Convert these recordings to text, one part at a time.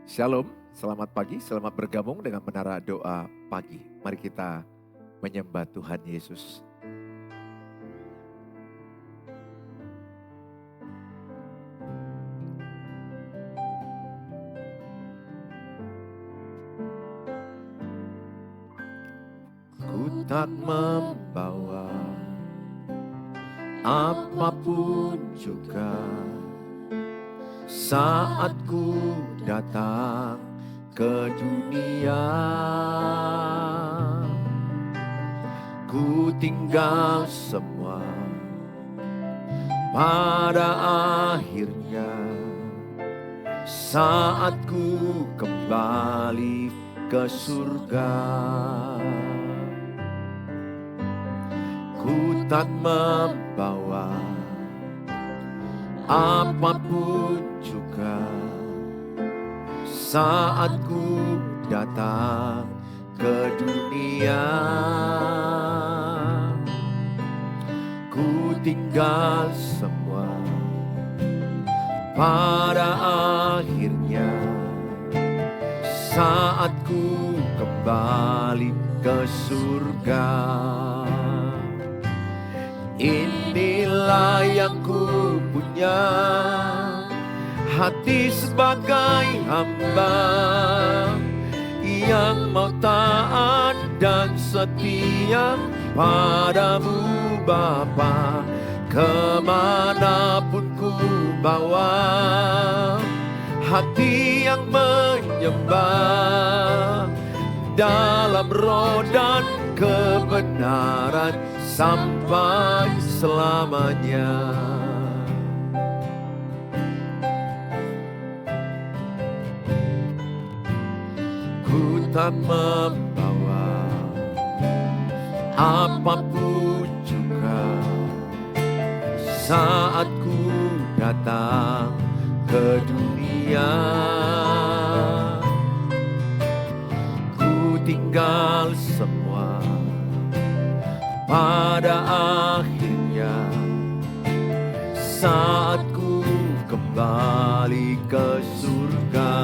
Shalom, selamat pagi, selamat bergabung dengan Menara Doa Pagi. Mari kita menyembah Tuhan Yesus. Ku tak membawa apapun juga saat ku datang ke dunia. Ku tinggal semua pada akhirnya saat ku kembali ke surga. Ku tak membawa apapun juga saat ku datang ke dunia. Ku tinggal semua pada akhirnya saat ku kembali ke surga. Inilah yang ku punya, hati sebagai hamba yang mau taat dan setia padamu Bapa. Kemanapun ku bawa, hati yang menyembah dalam roh dan kebenaran sampai selamanya. Ku tak membawa apapun juga saat ku datang ke dunia. Ku tinggal semua pada akhirnya saat ku kembali ke surga.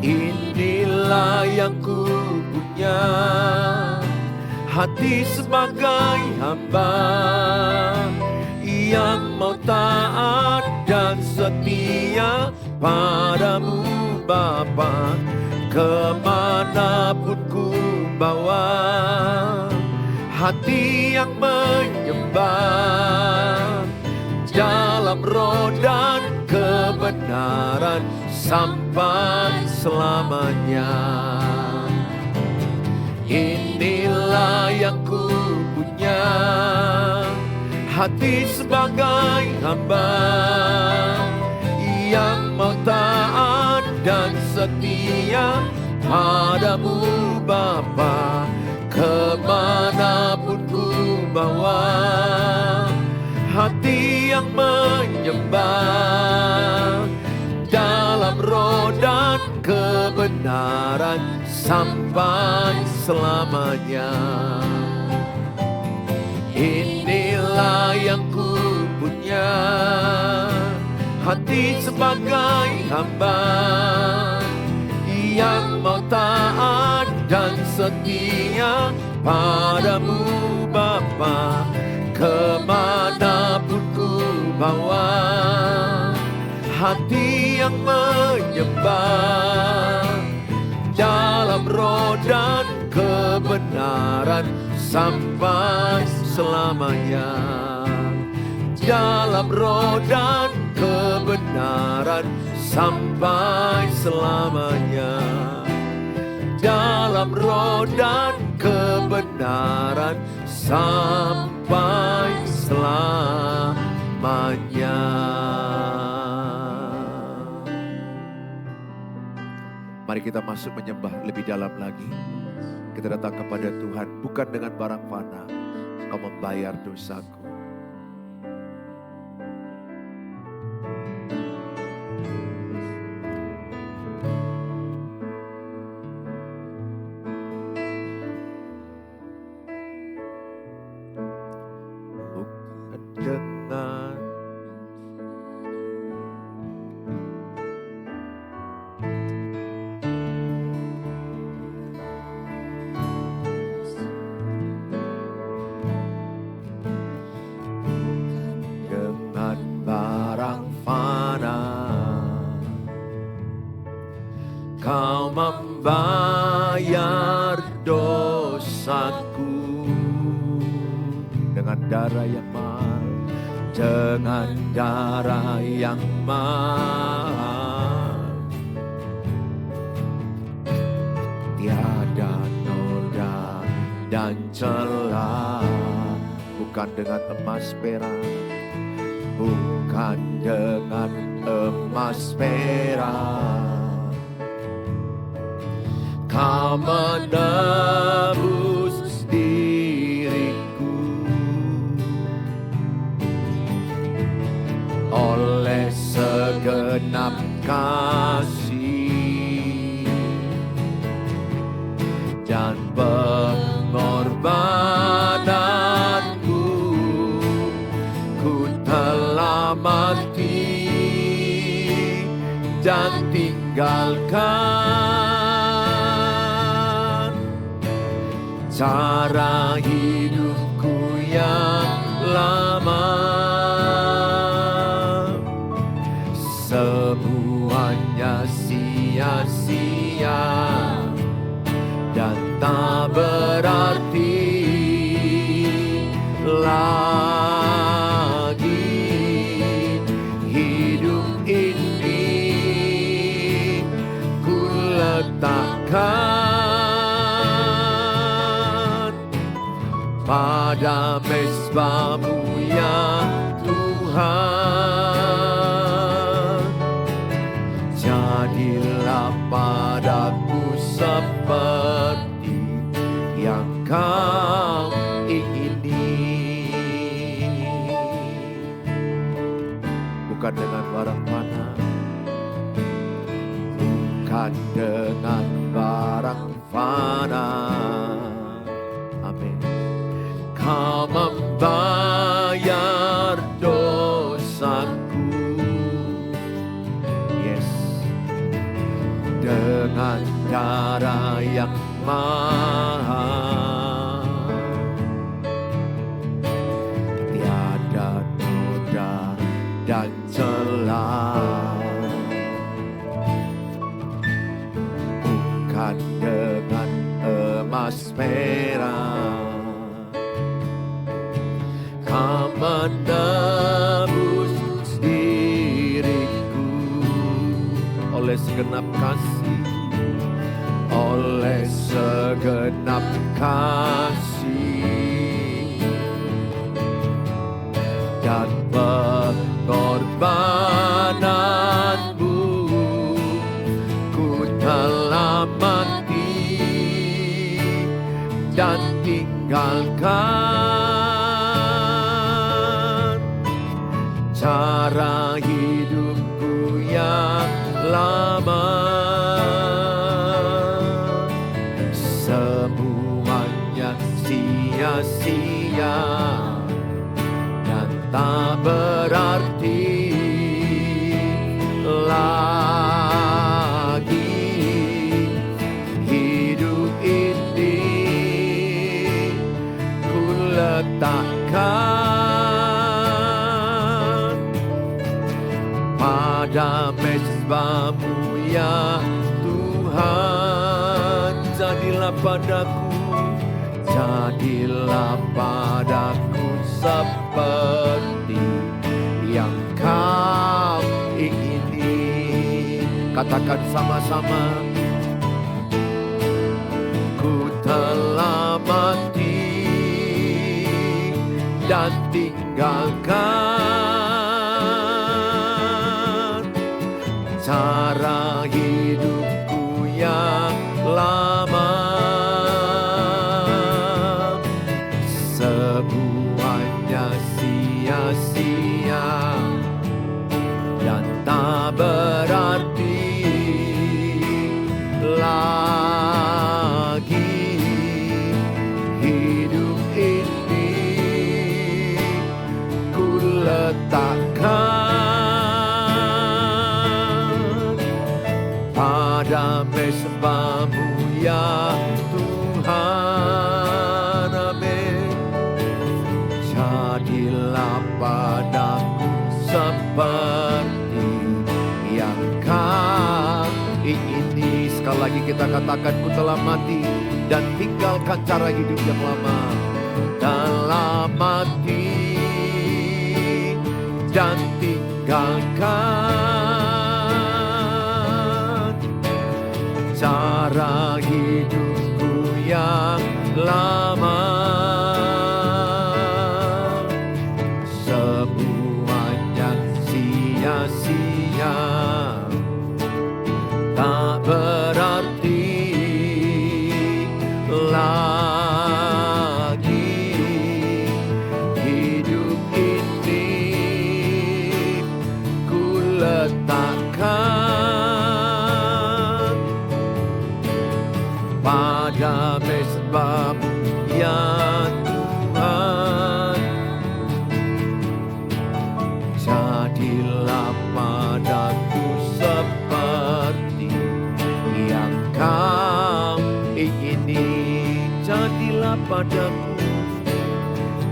Inilah yang ku punya, hati sebagai hamba yang mau taat dan setia padamu Bapa. Kemanapun ku bawa, hati yang menyembah dalam roh dan kebenaran sampai selamanya. Inilah yang ku punya, hati sebagai hamba yang mau taat dan setia padamu Bapa. Kemanapun ku bawa, hati yang menyembah dalam roh dan kebenaran sampai selamanya. Inilah yang ku punya, hati sebagai hamba yang mau taat dan setia padamu Bapa. Kemanapun ku bawa, hati yang menyembah dalam roh dan kebenaran sampai selamanya. Dalam roh dan kebenaran sampai selamanya. Dalam roh dan kebenaran sampai selamanya. Mari kita masuk menyembah lebih dalam lagi. Kita datang kepada Tuhan bukan dengan barang fana. Kau membayar dosaku. Bukan dengan Kau membayar dosaku dengan darah yang mahal, dengan darah yang mahal. Tiada noda dan celah, bukan dengan emas perak, bukan dengan emas perak. Kau menebus diriku oleh segenap kasih dan pengorbananku. Ku telah mati dan tinggalkan cara hidupku yang lama. Semuanya sia-sia dan tak berarti lagi. Hidup ini ku letakkan pada mezbah-Mu ya Tuhan. Jadilah padaku seperti yang Kau ingini. Bukan dengan barang fana, bukan dengan barang fana. Amin. Kau membayar dosaku, yes, dengan darah yang mahal. Tiada noda dan celah, bukan dengan emas perak. Kau menebus diriku oleh segenap kasih, oleh segenap kasih dan pengorbananmu. Ku telah mati dan tinggalkan cara hidupku yang lama. Semuanya sia-sia dan tak berarti lagi. Hidup ini ku letakkan pada mezbah-Mu ya Tuhan. Jadilah padaku seperti yang Kau ingini. Katakan sama-sama. Ku telah mati dan tinggalkan cara hidupku yang lama. Semuanya sia-sia dan tak berarti lagi. Hidup ini ku letakkan pada mezbah-Mu ya Tuhan. Amin. Jadilah padaku seperti yang Kau ingini. Sekali lagi kita katakan, ku telah mati dan tinggalkan cara hidup yang lama. Telah mati dan tinggalkan cara hidupku yang lama. Semuanya sia-sia, tak berarti lagi hidup ini. Ku letakkan pada mezbah-Mu ya Tuhan. Jadilah padaku seperti yang Kau ingini. Jadilah padaku,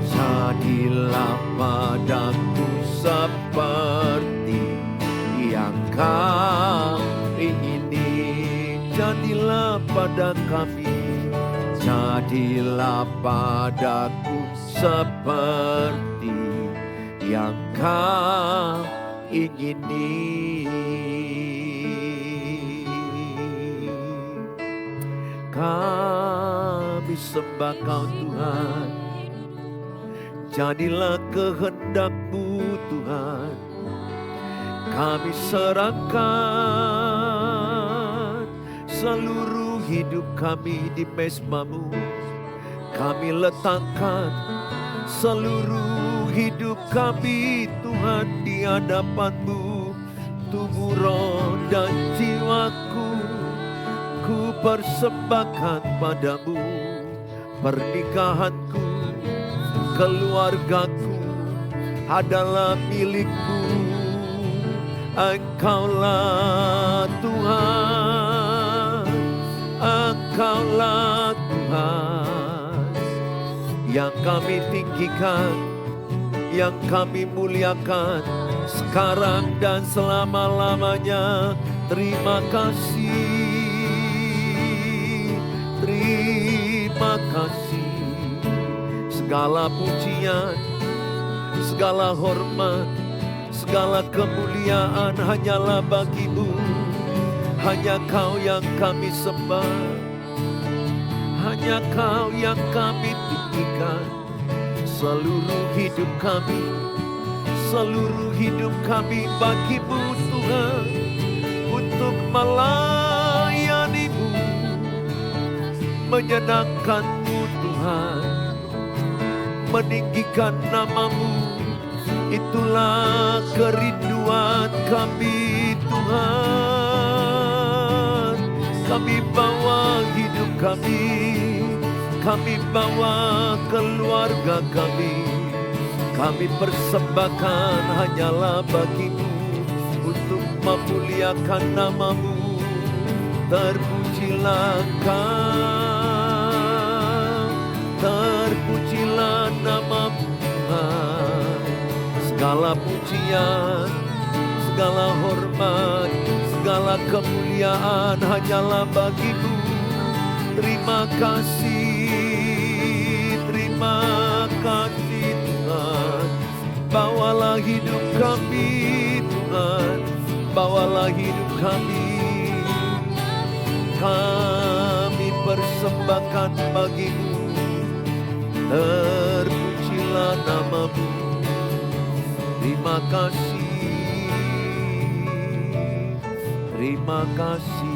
jadilah padaku seperti yang Kau ingini. Jadilah pada kami, jadilah padaku seperti yang Kau ingini. Kami sembah Kau Tuhan, jadilah kehendak-Mu Tuhan. Kami serahkan seluruh hidup kami di mezbah-Mu. Kami letakkan seluruh hidup kami Tuhan di hadapan-Mu. Tubuh, roh, dan jiwaku ku persembahkan padamu. Pernikahanku, keluargaku adalah milik-Mu. Engkaulah Tuhan, Engkaulah Tuhan yang kami tinggikan, yang kami muliakan sekarang dan selama-lamanya. Terima kasih, terima kasih. Segala pujian, segala hormat, segala kemuliaan hanyalah bagi-Mu. Hanya Kau yang kami sembah, hanya Kau yang kami tinggikan. Seluruh hidup kami, seluruh hidup kami bagi-Mu Tuhan. Untuk melayani-Mu, menyenangkan-Mu Tuhan, meninggikan nama-Mu. Itulah kerinduan kami Tuhan. Kami bawa hidup kami bawa keluarga kami persembahkan hanyalah bagi-Mu untuk memuliakan nama-Mu. Terpujilah Kau, terpujilah nama-Mu Tuhan. Segala pujian, segala hormat, segala kemuliaan hanyalah bagi-Mu. Terima kasih Tuhan. Bawalah hidup kami Tuhan, bawalah hidup kami. Kami persembahkan bagi-Mu. Terpujilah nama-Mu. Terima kasih, terima kasih.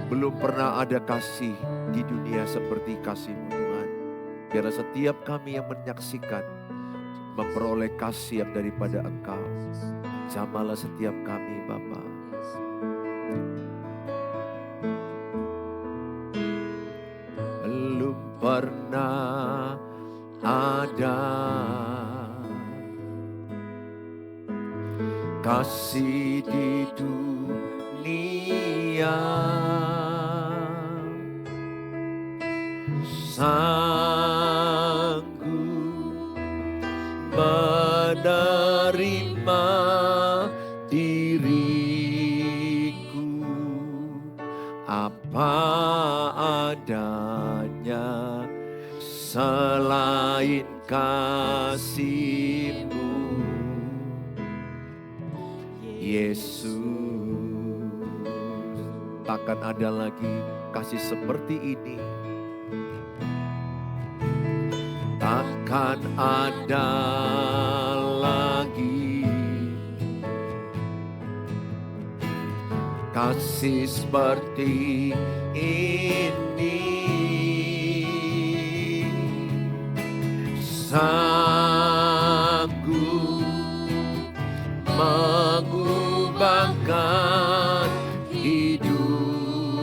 Belum pernah ada kasih di dunia seperti kasih-Mu Tuhan. Biarlah setiap kami yang menyaksikan memperoleh kasih yang daripada Engkau. Jamalah setiap kami Bapa. Belum pernah ada kasih di dunia sanggup menerima diriku. apa adanya selain kasih-Mu, Yesus. Takkan ada lagi kasih seperti ini. Takkan ada lagi kasih seperti ini. Sanggup mengubahkan hidupku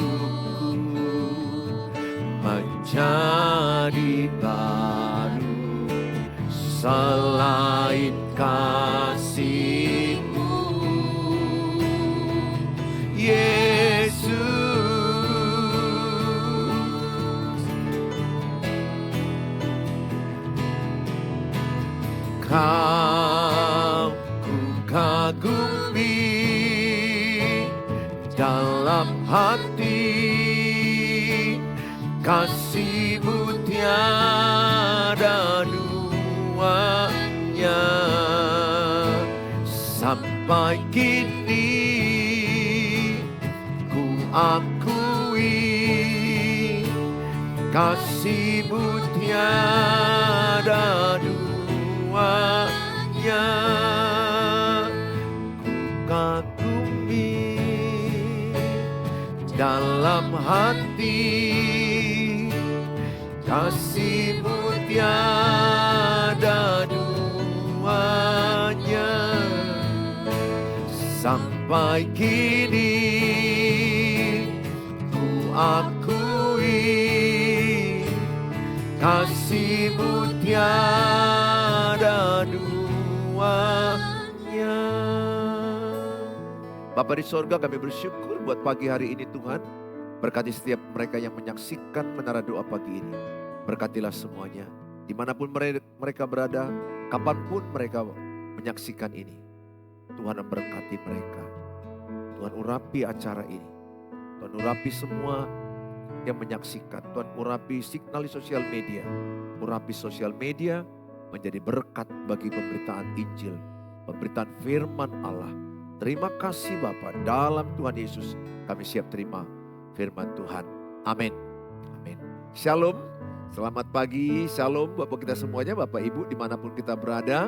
menjadi baru selain kasih-Mu, Yesus. Kau ku kagumi dalam hati, kasih-Mu tiada duanya. Sampai kini ku akui kasih-Mu tiada duanya. Ku kagumi dalam hati, kasih-Mu tiada duanya. Sampai kini ku akui kasih-Mu tiada duanya. Bapa di sorga, kami bersyukur buat pagi hari ini Tuhan. Berkati setiap mereka yang menyaksikan menara doa pagi ini. Berkatilah semuanya. Dimanapun mereka berada, kapanpun mereka menyaksikan ini. Tuhan memberkati mereka. Tuhan urapi acara ini. Tuhan urapi semua yang menyaksikan. Tuhan urapi signal di sosial media. Urapi sosial media menjadi berkat bagi pemberitaan Injil. Pemberitaan firman Allah. Terima kasih Bapa, dalam Tuhan Yesus kami siap terima firman Tuhan. Amin. Amin. Shalom. Selamat pagi. Shalom Bapak kita semuanya, Bapak Ibu dimanapun kita berada.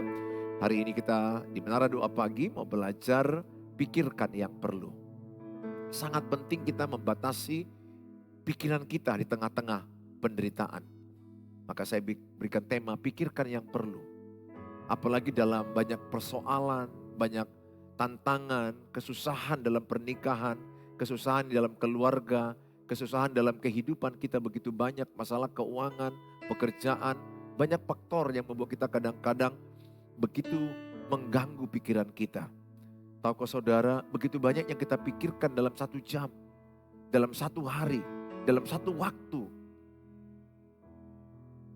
Hari ini kita di Menara Doa Pagi mau belajar pikirkan yang perlu. Sangat penting kita membatasi pikiran kita di tengah-tengah penderitaan. Maka saya berikan tema pikirkan yang perlu. Apalagi dalam banyak persoalan, banyak tantangan, kesusahan dalam pernikahan, kesusahan di dalam keluarga, kesusahan dalam kehidupan kita begitu banyak, masalah keuangan, pekerjaan, banyak faktor yang membuat kita kadang-kadang begitu mengganggu pikiran kita. Tahukah saudara, begitu banyak yang kita pikirkan dalam 1 jam, dalam 1 hari, dalam 1 waktu.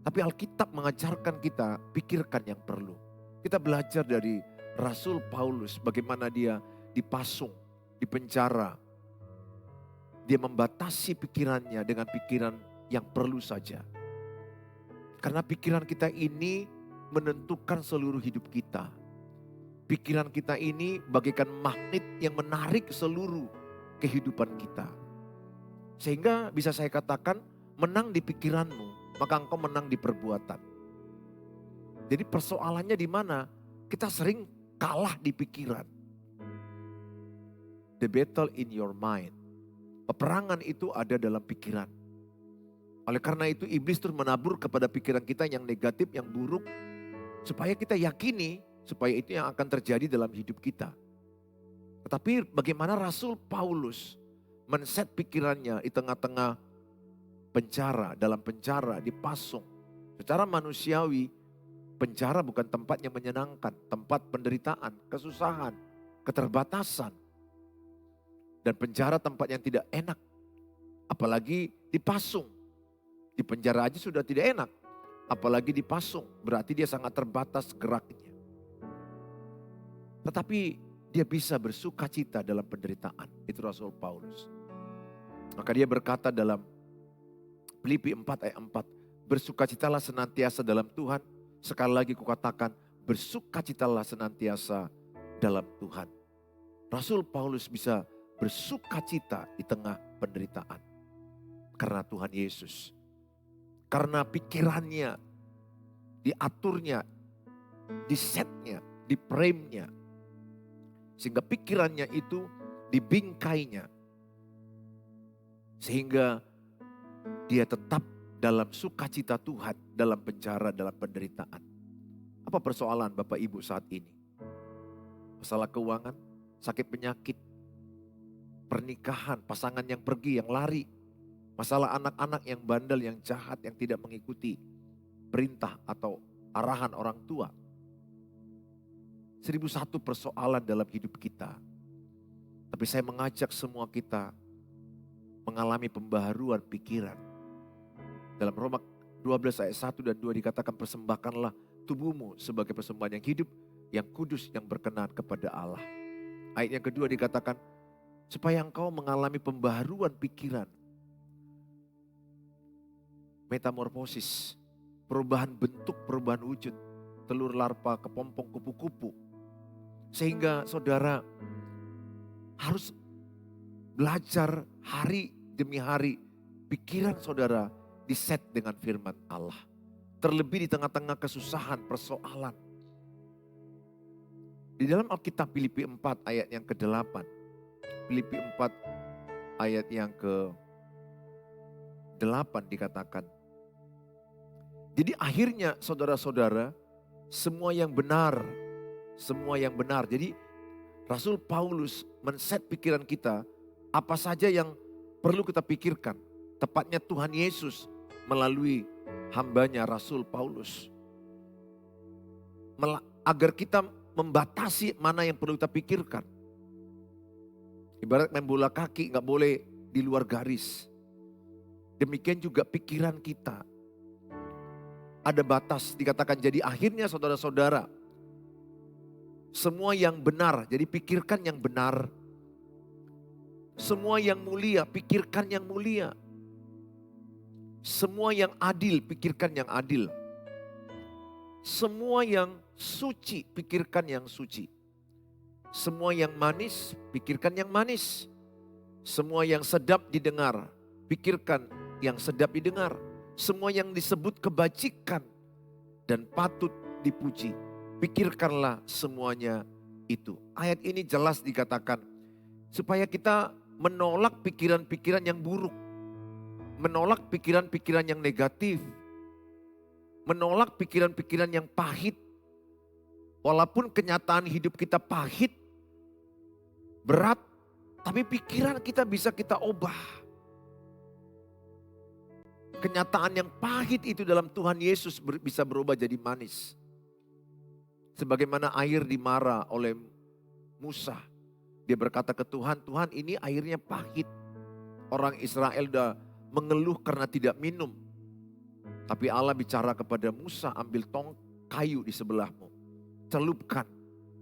Tapi Alkitab mengajarkan kita pikirkan yang perlu. Kita belajar dari Rasul Paulus bagaimana dia dipasung, dipenjara. Dia membatasi pikirannya dengan pikiran yang perlu saja. Karena pikiran kita ini menentukan seluruh hidup kita. Pikiran kita ini bagaikan magnet yang menarik seluruh kehidupan kita. Sehingga bisa saya katakan menang di pikiranmu, maka engkau menang di perbuatan. Jadi persoalannya di mana? Kita sering kalah di pikiran. The battle in your mind. Peperangan itu ada dalam pikiran. Oleh karena itu iblis terus menabur kepada pikiran kita yang negatif, yang buruk. Supaya kita yakini, supaya itu yang akan terjadi dalam hidup kita. Tetapi bagaimana Rasul Paulus men-set pikirannya di tengah-tengah penjara, dalam penjara, dipasung. Secara manusiawi, penjara bukan tempat yang menyenangkan, tempat penderitaan, kesusahan, keterbatasan. Dan penjara tempat yang tidak enak, apalagi dipasung. Di penjara aja sudah tidak enak, apalagi dipasung, berarti dia sangat terbatas geraknya. Tetapi dia bisa bersuka cita dalam penderitaan, itu Rasul Paulus. Maka dia berkata dalam Filipi 4 ayat 4, bersukacitalah senantiasa dalam Tuhan. Sekali lagi kukatakan, bersukacitalah senantiasa dalam Tuhan. Rasul Paulus bisa bersukacita di tengah penderitaan. Karena Tuhan Yesus. Karena pikirannya, diaturnya, disetnya, di-frame-nya. Sehingga pikirannya itu dibingkainya. Sehingga dia tetap dalam sukacita Tuhan, dalam penjara, dalam penderitaan. Apa persoalan Bapak Ibu saat ini? Masalah keuangan, sakit penyakit, pernikahan, pasangan yang pergi, yang lari. Masalah anak-anak yang bandel, yang jahat, yang tidak mengikuti perintah atau arahan orang tua. 1001 persoalan dalam hidup kita. Tapi saya mengajak semua kita mengalami pembaharuan pikiran. Dalam Roma 12 ayat 1 dan 2 dikatakan, persembahkanlah tubuhmu sebagai persembahan yang hidup, yang kudus, yang berkenan kepada Allah. Ayat yang kedua dikatakan, supaya engkau mengalami pembaharuan pikiran. Metamorfosis, perubahan bentuk, perubahan wujud. Telur larva, kepompong, kupu-kupu. Sehingga saudara harus belajar hari demi hari. Pikiran saudara diset dengan firman Allah. Terlebih di tengah-tengah kesusahan, persoalan. Di dalam Alkitab Filipi 4 ayat yang ke-8. Filipi 4 ayat yang ke-8 dikatakan. Jadi akhirnya saudara-saudara, semua yang benar. Jadi Rasul Paulus men-set pikiran kita, apa saja yang perlu kita pikirkan. Tepatnya Tuhan Yesus melalui hambanya Rasul Paulus. Agar kita membatasi mana yang perlu kita pikirkan. Ibarat main bola kaki gak boleh di luar garis. Demikian juga pikiran kita. Ada batas, dikatakan jadi akhirnya saudara-saudara. Semua yang benar, jadi pikirkan yang benar. Semua yang mulia, pikirkan yang mulia. Semua yang adil, pikirkan yang adil. Semua yang suci, pikirkan yang suci. Semua yang manis, pikirkan yang manis. Semua yang sedap didengar, pikirkan yang sedap didengar. Semua yang disebut kebajikan dan patut dipuji, pikirkanlah semuanya itu. Ayat ini jelas dikatakan supaya kita menolak pikiran-pikiran yang buruk. Menolak pikiran-pikiran yang negatif. Menolak pikiran-pikiran yang pahit. Walaupun kenyataan hidup kita pahit, berat, tapi pikiran kita bisa kita ubah. Kenyataan yang pahit itu dalam Tuhan Yesus bisa berubah jadi manis. Sebagaimana air dimara oleh Musa. Dia berkata ke Tuhan, Tuhan ini airnya pahit. Orang Israel sudah mengeluh karena tidak minum. Tapi Allah bicara kepada Musa, ambil tong kayu di sebelahmu. Celupkan.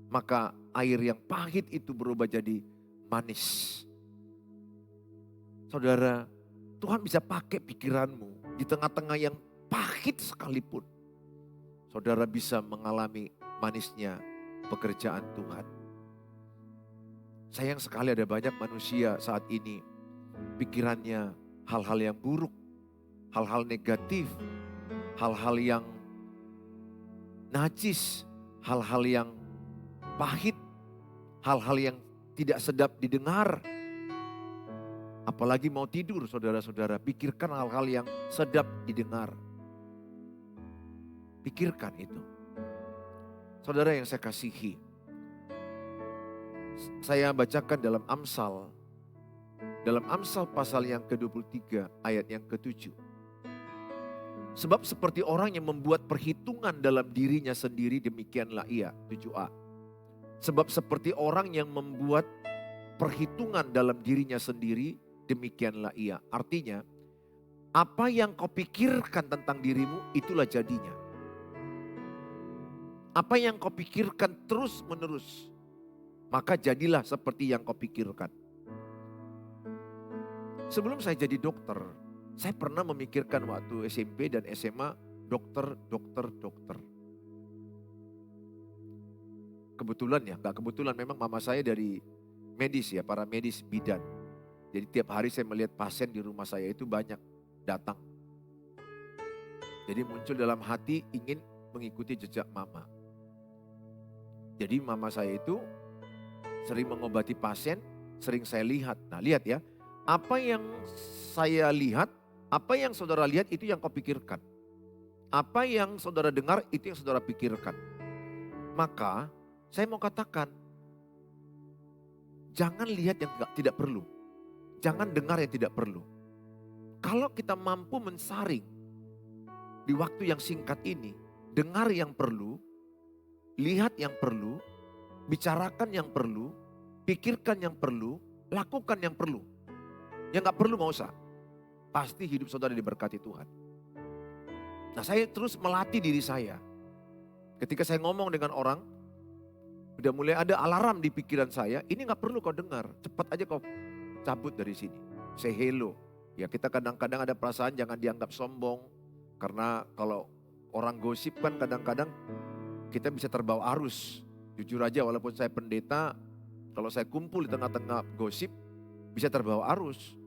Maka air yang pahit itu berubah jadi manis. Saudara, Tuhan bisa pakai pikiranmu di tengah-tengah yang pahit sekalipun. Saudara bisa mengalami manisnya pekerjaan Tuhan. Sayang sekali ada banyak manusia saat ini pikirannya hal-hal yang buruk, hal-hal negatif, hal-hal yang najis, hal-hal yang pahit, hal-hal yang tidak sedap didengar. Apalagi mau tidur saudara-saudara, pikirkan hal-hal yang sedap didengar. Pikirkan itu. Saudara yang saya kasihi, saya bacakan dalam Amsal. Dalam Amsal pasal yang ke-23 ayat yang ke-7. Sebab seperti orang yang membuat perhitungan dalam dirinya sendiri, demikianlah ia. 7a. Sebab seperti orang yang membuat perhitungan dalam dirinya sendiri, demikianlah ia. Artinya, apa yang kau pikirkan tentang dirimu, itulah jadinya. Apa yang kau pikirkan terus menerus, maka jadilah seperti yang kau pikirkan. Sebelum saya jadi dokter, saya pernah memikirkan waktu SMP dan SMA, dokter. Kebetulan ya, gak kebetulan memang mama saya dari medis ya, para medis bidan. Jadi tiap hari saya melihat pasien di rumah saya itu banyak datang. Jadi muncul dalam hati ingin mengikuti jejak mama. Jadi mama saya itu sering mengobati pasien, sering saya lihat. Nah lihat ya, apa yang saya lihat, apa yang saudara lihat itu yang kau pikirkan. Apa yang saudara dengar itu yang saudara pikirkan. Maka saya mau katakan, jangan lihat yang tidak perlu. Jangan dengar yang tidak perlu. Kalau kita mampu mensaring di waktu yang singkat ini, dengar yang perlu, lihat yang perlu, bicarakan yang perlu, pikirkan yang perlu, lakukan yang perlu. Yang gak perlu gak usah. Pasti hidup saudara diberkati Tuhan. Nah saya terus melatih diri saya. Ketika saya ngomong dengan orang, udah mulai ada alarm di pikiran saya, ini gak perlu kau dengar, cepat aja kau cabut dari sini. Say hello. Ya kita kadang-kadang ada perasaan jangan dianggap sombong. Karena kalau orang gosip kan kadang-kadang kita bisa terbawa arus. Jujur aja walaupun saya pendeta, kalau saya kumpul di tengah-tengah gosip bisa terbawa arus.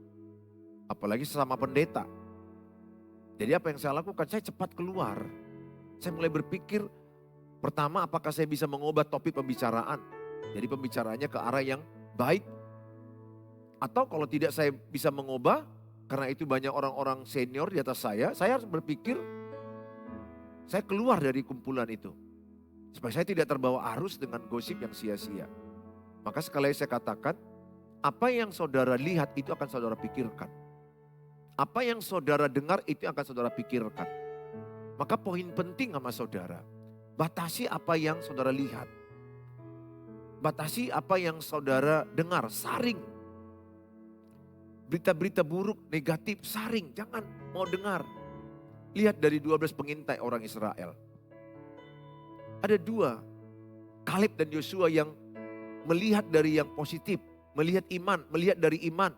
Apalagi sesama pendeta. Jadi apa yang saya lakukan? Saya cepat keluar. Saya mulai berpikir, pertama apakah saya bisa mengubah topik pembicaraan. Jadi pembicaraannya ke arah yang baik. Atau kalau tidak saya bisa mengubah, karena itu banyak orang-orang senior di atas saya harus berpikir, saya keluar dari kumpulan itu. Supaya saya tidak terbawa arus dengan gosip yang sia-sia. Maka sekali lagi saya katakan, apa yang saudara lihat itu akan saudara pikirkan. Apa yang saudara dengar itu akan saudara pikirkan. Maka poin penting sama saudara, batasi apa yang saudara lihat. Batasi apa yang saudara dengar, saring. Berita-berita buruk, negatif, saring, jangan mau dengar. Lihat dari 12 pengintai orang Israel. Ada 2, Kaleb dan Yosua yang melihat dari yang positif, melihat iman, melihat dari iman.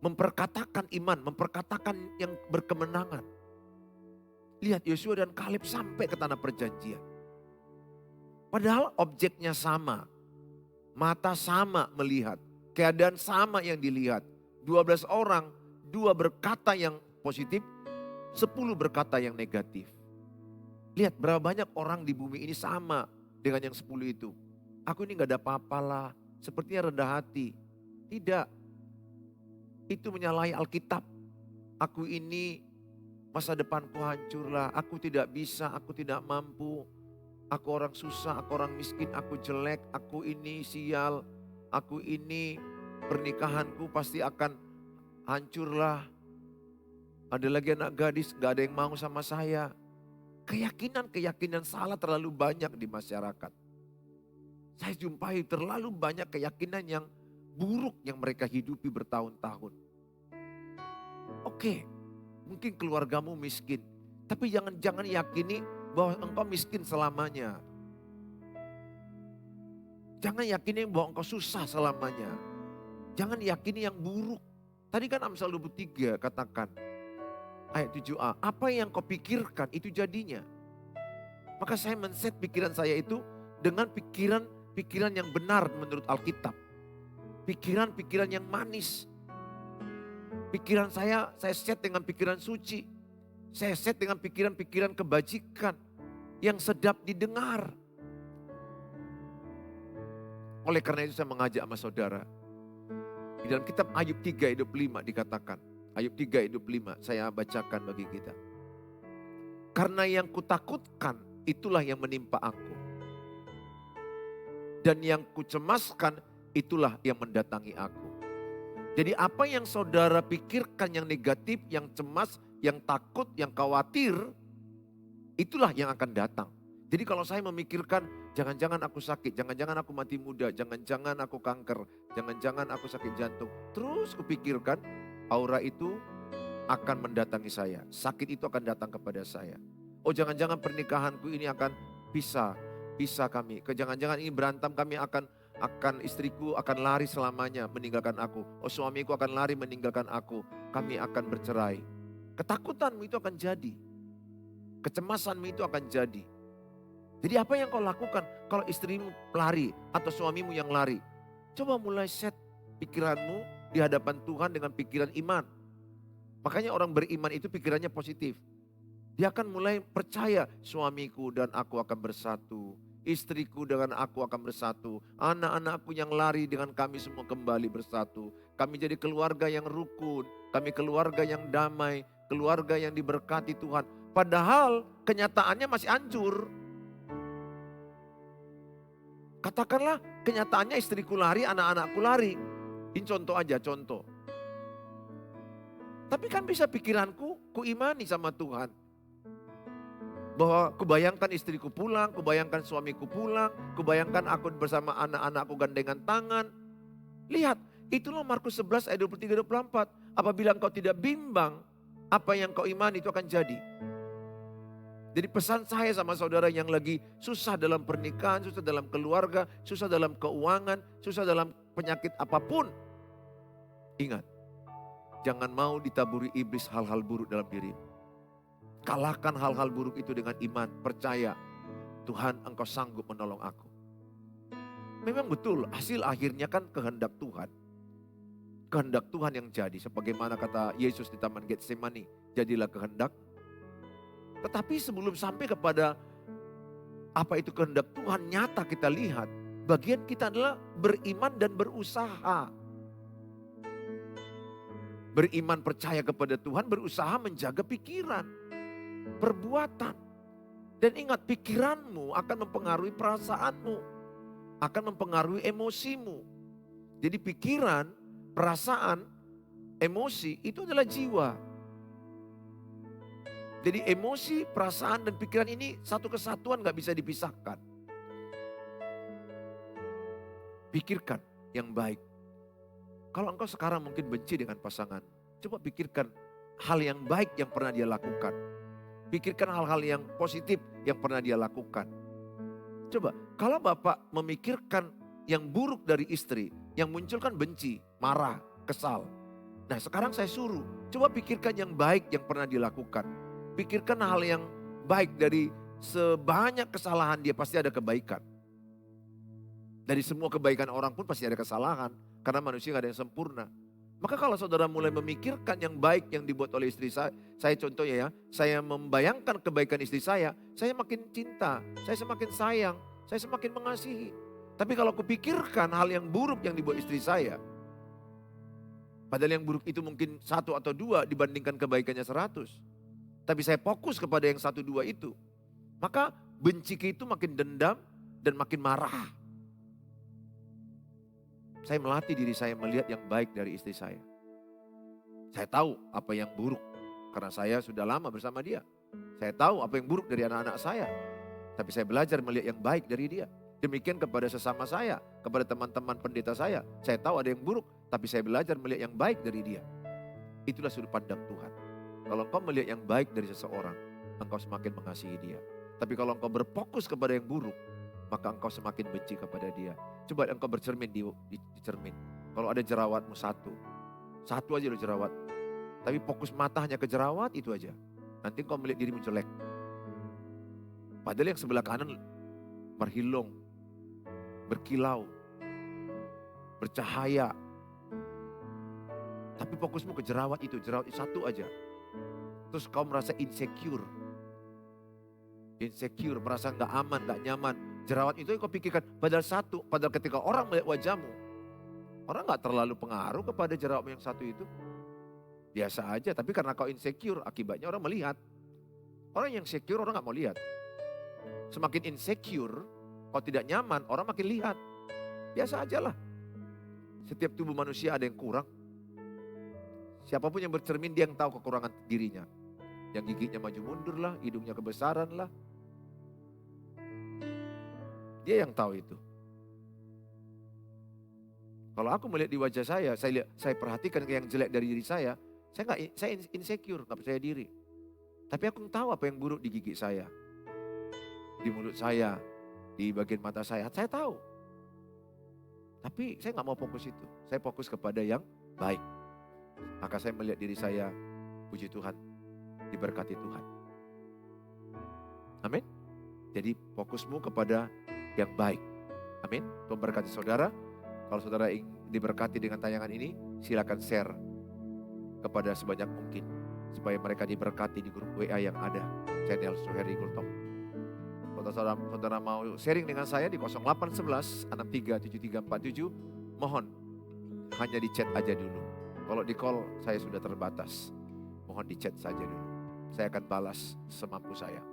Memperkatakan iman, memperkatakan yang berkemenangan. Lihat Yosua dan Kaleb sampai ke tanah perjanjian. Padahal objeknya sama, mata sama melihat. Keadaan sama yang dilihat. 12 orang, 2 berkata yang positif, 10 berkata yang negatif. Lihat berapa banyak orang di bumi ini sama dengan yang 10 itu. Aku ini gak ada apa-apalah, sepertinya rendah hati. Tidak, itu menyalahi Alkitab. Aku ini masa depanku hancurlah, aku tidak bisa, aku tidak mampu. Aku orang susah, aku orang miskin, aku jelek, aku ini sial. Aku ini pernikahanku pasti akan hancurlah. Ada lagi anak gadis gak ada yang mau sama saya. Keyakinan-keyakinan salah terlalu banyak di masyarakat. Saya jumpai terlalu banyak keyakinan yang buruk yang mereka hidupi bertahun-tahun. Oke, mungkin keluargamu miskin. Tapi jangan yakini bahwa engkau miskin selamanya. Jangan yakini bahwa engkau susah selamanya. Jangan yakini yang buruk. Tadi kan Amsal 23 katakan. Ayat 7a. Apa yang kau pikirkan itu jadinya. Maka saya men-set pikiran saya itu dengan pikiran yang benar menurut Alkitab. Pikiran-pikiran yang manis. Pikiran saya set dengan pikiran suci. Saya set dengan pikiran-pikiran kebajikan. Yang sedap didengar. Oleh karena itu saya mengajak sama saudara. Di dalam kitab Ayub 3 ayat 25 dikatakan. Ayub 3 ayat 25 saya bacakan bagi kita. Karena yang kutakutkan itulah yang menimpa aku. Dan yang kucemaskan itulah yang mendatangi aku. Jadi apa yang saudara pikirkan yang negatif, yang cemas, yang takut, yang khawatir. Itulah yang akan datang. Jadi kalau saya memikirkan jangan-jangan aku sakit, jangan-jangan aku mati muda, jangan-jangan aku kanker, jangan-jangan aku sakit jantung. Terus kupikirkan aura itu akan mendatangi saya. Sakit itu akan datang kepada saya. Oh jangan-jangan pernikahanku ini akan pisah kami. Jangan-jangan ini berantem kami akan istriku akan lari selamanya meninggalkan aku. Oh, suamiku akan lari meninggalkan aku. Kami akan bercerai. Ketakutanmu itu akan jadi. Kecemasanmu itu akan jadi. Jadi apa yang kau lakukan kalau istrimu lari atau suamimu yang lari? Coba mulai set pikiranmu di hadapan Tuhan dengan pikiran iman. Makanya orang beriman itu pikirannya positif. Dia akan mulai percaya suamiku dan aku akan bersatu. Istriku dengan aku akan bersatu. Anak-anakku yang lari dengan kami semua kembali bersatu. Kami jadi keluarga yang rukun. Kami keluarga yang damai. Keluarga yang diberkati Tuhan. Padahal kenyataannya masih hancur. Katakanlah kenyataannya istriku lari, anak-anakku lari. Ini contoh aja, contoh. Tapi kan bisa pikiranku, kuimani sama Tuhan. Bahwa kubayangkan istriku pulang, kubayangkan suamiku pulang, kubayangkan aku bersama anak-anakku gandengan tangan. Lihat, itulah Markus 11 ayat 23-24. Apabila engkau tidak bimbang, apa yang kau imani itu akan jadi. Jadi pesan saya sama saudara yang lagi susah dalam pernikahan, susah dalam keluarga, susah dalam keuangan, susah dalam penyakit apapun. Ingat, jangan mau ditaburi iblis hal-hal buruk dalam dirimu. Kalahkan hal-hal buruk itu dengan iman, percaya. Tuhan, engkau sanggup menolong aku. Memang betul, hasil akhirnya kan kehendak Tuhan. Kehendak Tuhan yang jadi, sebagaimana kata Yesus di Taman Getsemani, jadilah kehendak. Tetapi sebelum sampai kepada apa itu kehendak Tuhan nyata kita lihat, bagian kita adalah beriman dan berusaha. Beriman percaya kepada Tuhan, berusaha menjaga pikiran, perbuatan. Dan ingat, pikiranmu akan mempengaruhi perasaanmu, akan mempengaruhi emosimu. Jadi pikiran, perasaan, emosi itu adalah jiwa. Jadi emosi, perasaan, dan pikiran ini satu kesatuan gak bisa dipisahkan. Pikirkan yang baik. Kalau engkau sekarang mungkin benci dengan pasangan, coba pikirkan hal yang baik yang pernah dia lakukan. Pikirkan hal-hal yang positif yang pernah dia lakukan. Coba, kalau Bapak memikirkan yang buruk dari istri, yang muncul kan benci, marah, kesal. Nah sekarang saya suruh, coba pikirkan yang baik yang pernah dilakukan. Pikirkan hal yang baik, dari sebanyak kesalahan dia pasti ada kebaikan. Dari semua kebaikan orang pun pasti ada kesalahan. Karena manusia gak ada yang sempurna. Maka kalau saudara mulai memikirkan yang baik yang dibuat oleh istri saya contohnya ya. Saya membayangkan kebaikan istri saya makin cinta, saya semakin sayang, saya semakin mengasihi. Tapi kalau kupikirkan hal yang buruk yang dibuat istri saya, padahal yang buruk itu mungkin 1 atau 2 dibandingkan kebaikannya 100. Tapi saya fokus kepada yang 1, 2 itu. Maka benci itu makin dendam dan makin marah. Saya melatih diri saya melihat yang baik dari istri saya. Saya tahu apa yang buruk karena saya sudah lama bersama dia. Saya tahu apa yang buruk dari anak-anak saya. Tapi saya belajar melihat yang baik dari dia. Demikian kepada sesama saya, kepada teman-teman pendeta saya. Saya tahu ada yang buruk, tapi saya belajar melihat yang baik dari dia. Itulah sudut pandang Tuhan. Kalau engkau melihat yang baik dari seseorang, engkau semakin mengasihi dia. Tapi kalau engkau berfokus kepada yang buruk, maka engkau semakin benci kepada dia. Coba engkau bercermin di cermin. Kalau ada jerawatmu satu aja lo jerawat. Tapi fokus mata hanya ke jerawat itu aja. Nanti engkau melihat dirimu jelek. Padahal yang sebelah kanan berhilung, berkilau, bercahaya. Tapi fokusmu ke jerawat itu satu aja. Terus kau merasa insecure, merasa gak aman, gak nyaman. Jerawat itu yang kau pikirkan, padahal ketika orang melihat wajahmu, orang gak terlalu pengaruh kepada jerawatmu yang satu itu. Biasa aja, tapi karena kau insecure, akibatnya orang melihat. Orang yang secure orang gak mau lihat. Semakin insecure, kau tidak nyaman, orang makin lihat. Biasa aja lah. Setiap tubuh manusia ada yang kurang. Siapapun yang bercermin, dia yang tahu kekurangan dirinya. Yang giginya maju mundur lah, hidungnya kebesaran lah. Dia yang tahu itu. Kalau aku melihat di wajah saya perhatikan yang jelek dari diri saya insecure, gak percaya diri. Tapi aku tahu apa yang buruk di gigi saya, di mulut saya, di bagian mata saya tahu. Tapi saya nggak mau fokus itu. Saya fokus kepada yang baik. Maka saya melihat diri saya, puji Tuhan, diberkati Tuhan. Amin. Jadi fokusmu kepada yang baik. Amin. Tuhan berkati saudara. Kalau saudara ingin diberkati dengan tayangan ini, silakan share kepada sebanyak mungkin. Supaya mereka diberkati di grup WA yang ada. Channel Suheri Gultom. Kalau saudara mau sharing dengan saya di 0811 637347, mohon hanya di chat aja dulu. Kalau di call saya sudah terbatas. Mohon di chat saja dulu. Saya akan balas semampu saya.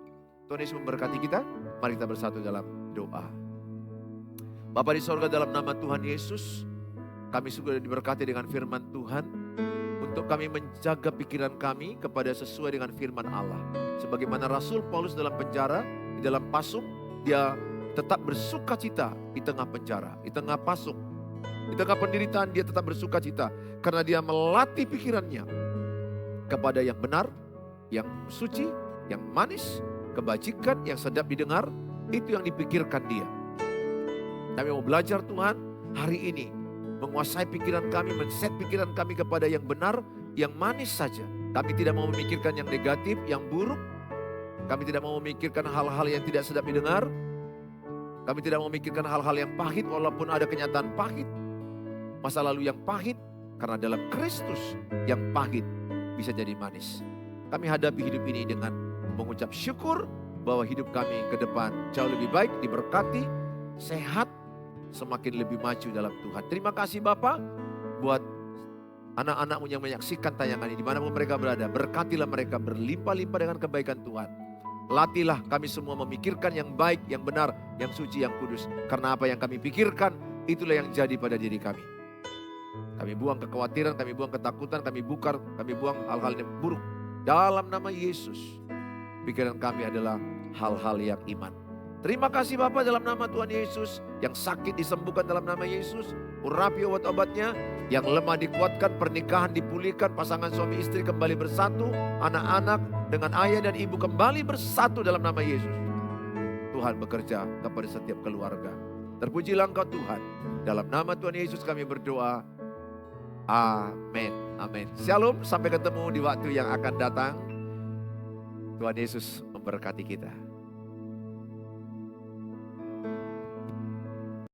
Tuhan Yesus memberkati kita. Mari kita bersatu dalam doa. Bapa di sorga, dalam nama Tuhan Yesus, kami sudah diberkati dengan firman Tuhan. Untuk kami menjaga pikiran kami kepada sesuai dengan firman Allah. Sebagaimana Rasul Paulus dalam penjara, di dalam pasung, dia tetap bersuka cita di tengah penjara, di tengah pasung, di tengah penderitaan dia tetap bersuka cita. Karena dia melatih pikirannya kepada yang benar, yang suci, yang manis, kebajikan, yang sedap didengar. Itu yang dipikirkan dia. Kami mau belajar Tuhan hari ini. Menguasai pikiran kami, men-set pikiran kami kepada yang benar, yang manis saja. Kami tidak mau memikirkan yang negatif, yang buruk. Kami tidak mau memikirkan hal-hal yang tidak sedap didengar. Kami tidak mau memikirkan hal-hal yang pahit walaupun ada kenyataan pahit. Masa lalu yang pahit, karena dalam Kristus yang pahit bisa jadi manis. Kami hadapi hidup ini dengan mengucap syukur bahwa hidup kami ke depan jauh lebih baik, diberkati, sehat, semakin lebih maju dalam Tuhan. Terima kasih Bapa buat anak-anakmu yang menyaksikan tayangan ini dimanapun mereka berada. Berkatilah mereka berlimpah-limpah dengan kebaikan Tuhan. Latihlah kami semua memikirkan yang baik, yang benar, yang suci, yang kudus. Karena apa yang kami pikirkan, itulah yang jadi pada diri kami. Kami buang kekhawatiran, kami buang ketakutan, kami buang hal-hal yang buruk. Dalam nama Yesus, pikiran kami adalah hal-hal yang iman. Terima kasih Bapa dalam nama Tuhan Yesus. Yang sakit disembuhkan dalam nama Yesus. Urapi obat-obatnya. Yang lemah dikuatkan, pernikahan dipulihkan, pasangan suami istri kembali bersatu. Anak-anak dengan ayah dan ibu kembali bersatu dalam nama Yesus. Tuhan bekerja kepada setiap keluarga. Terpujilah Engkau Tuhan. Dalam nama Tuhan Yesus kami berdoa. Amin. Amin. Shalom, sampai ketemu di waktu yang akan datang. Tuhan Yesus memberkati kita.